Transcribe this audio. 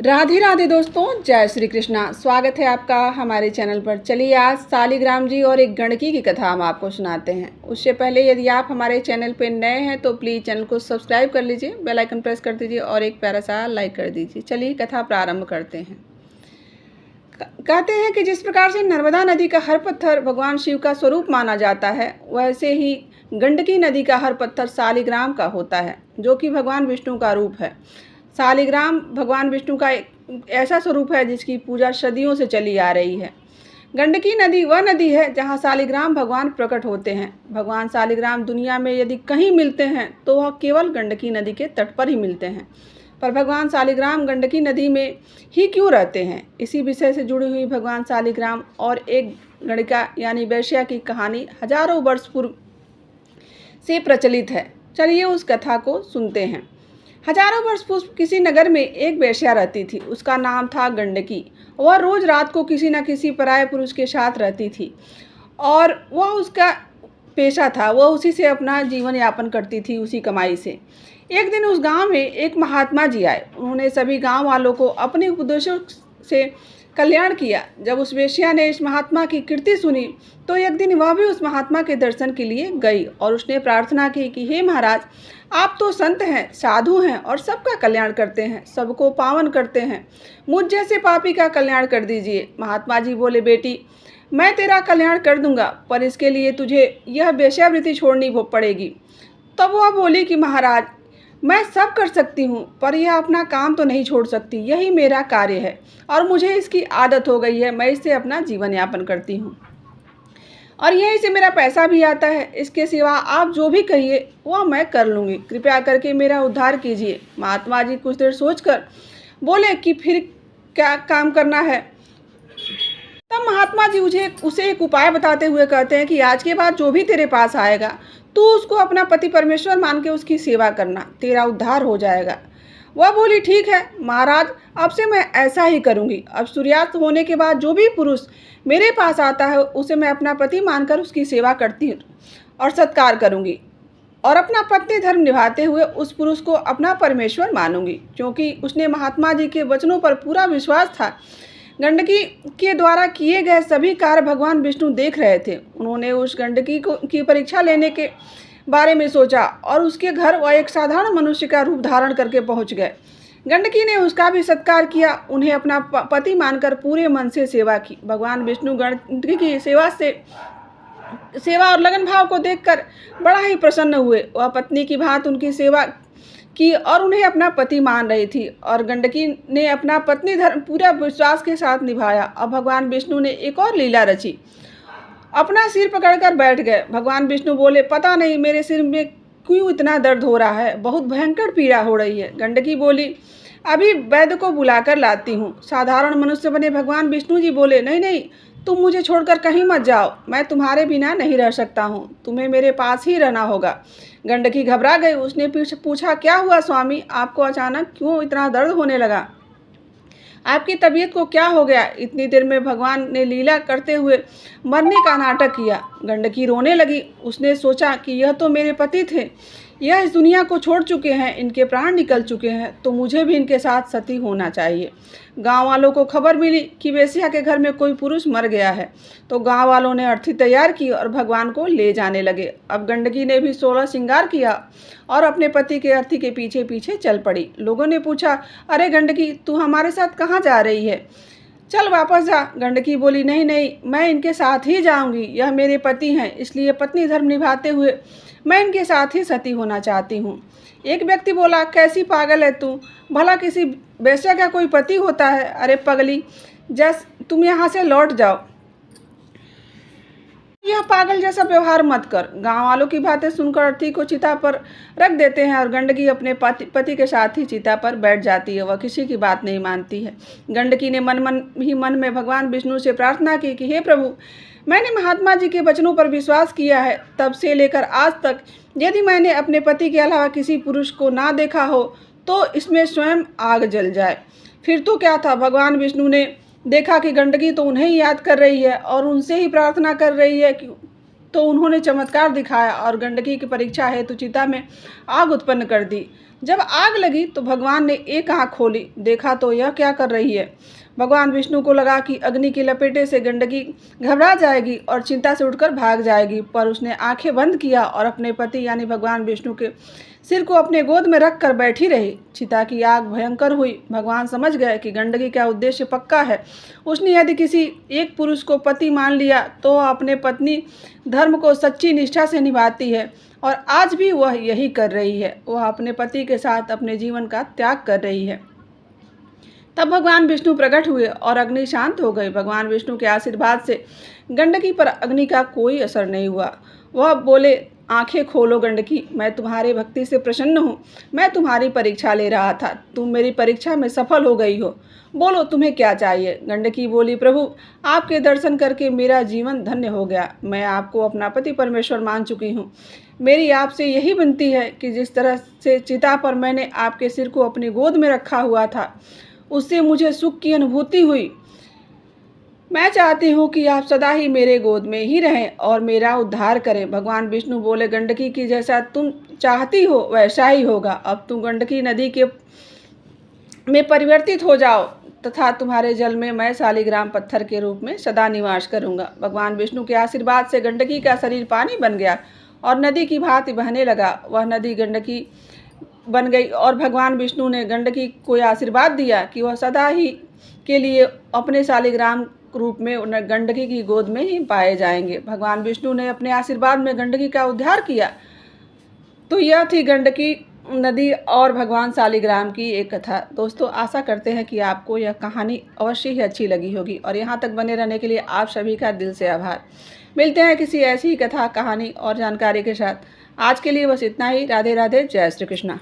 राधे राधे दोस्तों, जय श्री कृष्णा। स्वागत है आपका हमारे चैनल पर। चलिए आज शालिग्राम जी और एक गंडकी की कथा हम आपको सुनाते हैं। उससे पहले यदि आप हमारे चैनल पर नए हैं तो प्लीज़ चैनल को सब्सक्राइब कर लीजिए, बेल आइकन प्रेस कर दीजिए और एक प्यारा सा लाइक कर दीजिए। चलिए कथा प्रारंभ करते हैं। कहते हैं कि जिस प्रकार से नर्मदा नदी का हर पत्थर भगवान शिव का स्वरूप माना जाता है, वैसे ही गंडकी नदी का हर पत्थर शालिग्राम का होता है, जो कि भगवान विष्णु का रूप है। शालिग्राम भगवान विष्णु का एक ऐसा स्वरूप है जिसकी पूजा सदियों से चली आ रही है। गंडकी नदी वह नदी है जहाँ शालिग्राम भगवान प्रकट होते हैं। भगवान शालिग्राम दुनिया में यदि कहीं मिलते हैं तो वह केवल गंडकी नदी के तट पर ही मिलते हैं। पर भगवान शालिग्राम गंडकी नदी में ही क्यों रहते हैं? इसी विषय से जुड़ी हुई भगवान शालिग्राम और एक गणिका यानी वैश्या की कहानी हजारों वर्ष पूर्व से प्रचलित है। चलिए उस कथा को सुनते हैं। हजारों वर्ष पूर्व किसी नगर में एक वेश्या रहती थी। उसका नाम था गंडकी। वह रोज रात को किसी न किसी पराये पुरुष के साथ रहती थी और वह उसका पेशा था। वह उसी से अपना जीवन यापन करती थी, उसी कमाई से। एक दिन उस गांव में एक महात्मा जी आए। उन्होंने सभी गांव वालों को अपने उपदेशों से कल्याण किया। जब उस वेश्या ने इस महात्मा की कीर्ति सुनी तो एक दिन वह भी उस महात्मा के दर्शन के लिए गई और उसने प्रार्थना की कि हे महाराज, आप तो संत हैं, साधु हैं और सबका कल्याण करते हैं, सबको पावन करते हैं। मुझ जैसे पापी का कल्याण कर दीजिए। महात्मा जी बोले, बेटी मैं तेरा कल्याण कर दूंगा, पर इसके लिए तुझे यह वेश्यावृत्ति छोड़नी पड़ेगी। तब वह बोली कि महाराज, मैं सब कर सकती हूँ पर यह अपना काम तो नहीं छोड़ सकती। यही मेरा कार्य है और मुझे इसकी आदत हो गई है। मैं इससे अपना जीवन यापन करती हूँ और यहीं से मेरा पैसा भी आता है। इसके सिवा आप जो भी कहिए वह मैं कर लूँगी। कृपया करके मेरा उद्धार कीजिए। महात्मा जी कुछ देर सोचकर बोले कि फिर क्या काम करना है। तब महात्मा जी उसे एक उपाय बताते हुए कहते हैं कि आज के बाद जो भी तेरे पास आएगा तू उसको अपना पति परमेश्वर मान के उसकी सेवा करना, तेरा उद्धार हो जाएगा। वह बोली, ठीक है महाराज, अब से मैं ऐसा ही करूंगी। अब सूर्यास्त होने के बाद जो भी पुरुष मेरे पास आता है उसे मैं अपना पति मानकर उसकी सेवा करती हूँ और सत्कार करूंगी और अपना पत्नी धर्म निभाते हुए उस पुरुष को अपना परमेश्वर मानूंगी। क्योंकि उसने महात्मा जी के वचनों पर पूरा विश्वास था। गंडकी के द्वारा किए गए सभी कार्य भगवान विष्णु देख रहे थे। उन्होंने उस गंडकी की परीक्षा लेने के बारे में सोचा और उसके घर वह एक साधारण मनुष्य का रूप धारण करके पहुंच गए। गंडकी ने उसका भी सत्कार किया, उन्हें अपना पति मानकर पूरे मन से सेवा की। भगवान विष्णु गंडकी की सेवा और लगन भाव को देखकर बड़ा ही प्रसन्न हुए। वह पत्नी की भांति उनकी सेवा की और उन्हें अपना पति मान रही थी और गंडकी ने अपना पत्नी धर्म पूरा विश्वास के साथ निभाया। अब भगवान विष्णु ने एक और लीला रची। अपना सिर पकड़कर बैठ गए। भगवान विष्णु बोले, पता नहीं मेरे सिर में क्यों इतना दर्द हो रहा है, बहुत भयंकर पीड़ा हो रही है। गंडकी बोली, अभी वैद्य को बुलाकर लाती हूँ। साधारण मनुष्य बने भगवान विष्णु जी बोले, नहीं नहीं, तुम मुझे छोड़कर कहीं मत जाओ, मैं तुम्हारे बिना नहीं रह सकता हूँ, तुम्हें मेरे पास ही रहना होगा। गंडकी घबरा गई। उसने पूछा, क्या हुआ स्वामी, आपको अचानक क्यों इतना दर्द होने लगा? आपकी तबीयत को क्या हो गया? इतनी देर में भगवान ने लीला करते हुए मरने का नाटक किया। गंडकी रोने लगी। उसने सोचा कि यह तो मेरे पति थे, यह इस दुनिया को छोड़ चुके हैं, इनके प्राण निकल चुके हैं, तो मुझे भी इनके साथ सती होना चाहिए। गांव वालों को खबर मिली कि वेश्या के घर में कोई पुरुष मर गया है, तो गांव वालों ने अर्थी तैयार की और भगवान को ले जाने लगे। अब गंडकी ने भी 16 श्रृंगार किया और अपने पति के अर्थी के पीछे पीछे चल पड़ी। लोगों ने पूछा, अरे गंडकी, तू हमारे साथ कहाँ जा रही है? चल वापस जा। गंडकी बोली, नहीं नहीं, मैं इनके साथ ही जाऊंगी। यह मेरे पति हैं, इसलिए पत्नी धर्म निभाते हुए मैं इनके साथ ही सती होना चाहती हूँ। एक व्यक्ति बोला, कैसी पागल है तू, भला किसी वेश्या का कोई पति होता है? अरे पगली, तुम यहाँ से लौट जाओ, यह पागल जैसा व्यवहार मत कर। गांव वालों की बातें सुनकर अर्थी को चिता पर रख देते हैं और गंडकी अपने पति के साथ ही चिता पर बैठ जाती है। वह किसी की बात नहीं मानती है। गंडकी ने मन में भगवान विष्णु से प्रार्थना की कि हे प्रभु, मैंने महात्मा जी के वचनों पर विश्वास किया है। तब से लेकर आज तक यदि मैंने अपने पति के अलावा किसी पुरुष को ना देखा हो तो इसमें स्वयं आग जल जाए। फिर तो क्या था, भगवान विष्णु ने देखा कि गंडकी तो उन्हें ही याद कर रही है और उनसे ही प्रार्थना कर रही है, तो उन्होंने चमत्कार दिखाया और गंडकी की परीक्षा हेतु चिता में आग उत्पन्न कर दी। जब आग लगी तो भगवान ने एक आँख खोली, देखा तो यह क्या कर रही है। भगवान विष्णु को लगा कि अग्नि की लपेटे से गंडकी घबरा जाएगी और चिंता से उठकर भाग जाएगी, पर उसने आंखें बंद किया और अपने पति यानी भगवान विष्णु के सिर को अपने गोद में रख कर बैठी रही। चिता की आग भयंकर हुई। भगवान समझ गए कि गंडकी का उद्देश्य पक्का है। उसने यदि किसी एक पुरुष को पति मान लिया तो वह अपने पत्नी धर्म को सच्ची निष्ठा से निभाती है, और आज भी वह यही कर रही है। वह अपने पति के साथ अपने जीवन का त्याग कर रही है। तब भगवान विष्णु प्रकट हुए और अग्नि शांत हो गई। भगवान विष्णु के आशीर्वाद से गंडकी पर अग्नि का कोई असर नहीं हुआ। वह बोले, आंखें खोलो गंडकी, मैं तुम्हारी भक्ति से प्रसन्न हूँ। मैं तुम्हारी परीक्षा ले रहा था, तुम मेरी परीक्षा में सफल हो गई हो। बोलो तुम्हें क्या चाहिए। गंडकी बोली, प्रभु आपके दर्शन करके मेरा जीवन धन्य हो गया। मैं आपको अपना पति परमेश्वर मान चुकी हूँ। मेरी आपसे यही विनती है कि जिस तरह से चिता पर मैंने आपके सिर को अपनी गोद में रखा हुआ था, उससे मुझे सुख की अनुभूति हुई। मैं चाहती हूँ कि आप सदा ही मेरे गोद में ही रहें और मेरा उद्धार करें। भगवान विष्णु बोले, गंडकी की जैसा तुम चाहती हो वैसा ही होगा। अब तुम गंडकी नदी के में परिवर्तित हो जाओ तथा तुम्हारे जल में मैं शालिग्राम पत्थर के रूप में सदा निवास करूँगा। भगवान विष्णु के आशीर्वाद से गंडकी का शरीर पानी बन गया और नदी की भांति बहने लगा। वह नदी गंडकी बन गई और भगवान विष्णु ने गंडकी को आशीर्वाद दिया कि वह सदा ही के लिए अपने शालिग्राम रूप में गंडकी की गोद में ही पाए जाएंगे। भगवान विष्णु ने अपने आशीर्वाद में गंडकी का उद्धार किया। तो यह थी गंडकी नदी और भगवान शालिग्राम की एक कथा। दोस्तों, आशा करते हैं कि आपको यह कहानी अवश्य ही अच्छी लगी होगी, और यहाँ तक बने रहने के लिए आप सभी का दिल से आभार। मिलते हैं किसी ऐसी ही कथा, कहानी और जानकारी के साथ। आज के लिए बस इतना ही। राधे राधे, जय श्री कृष्णा।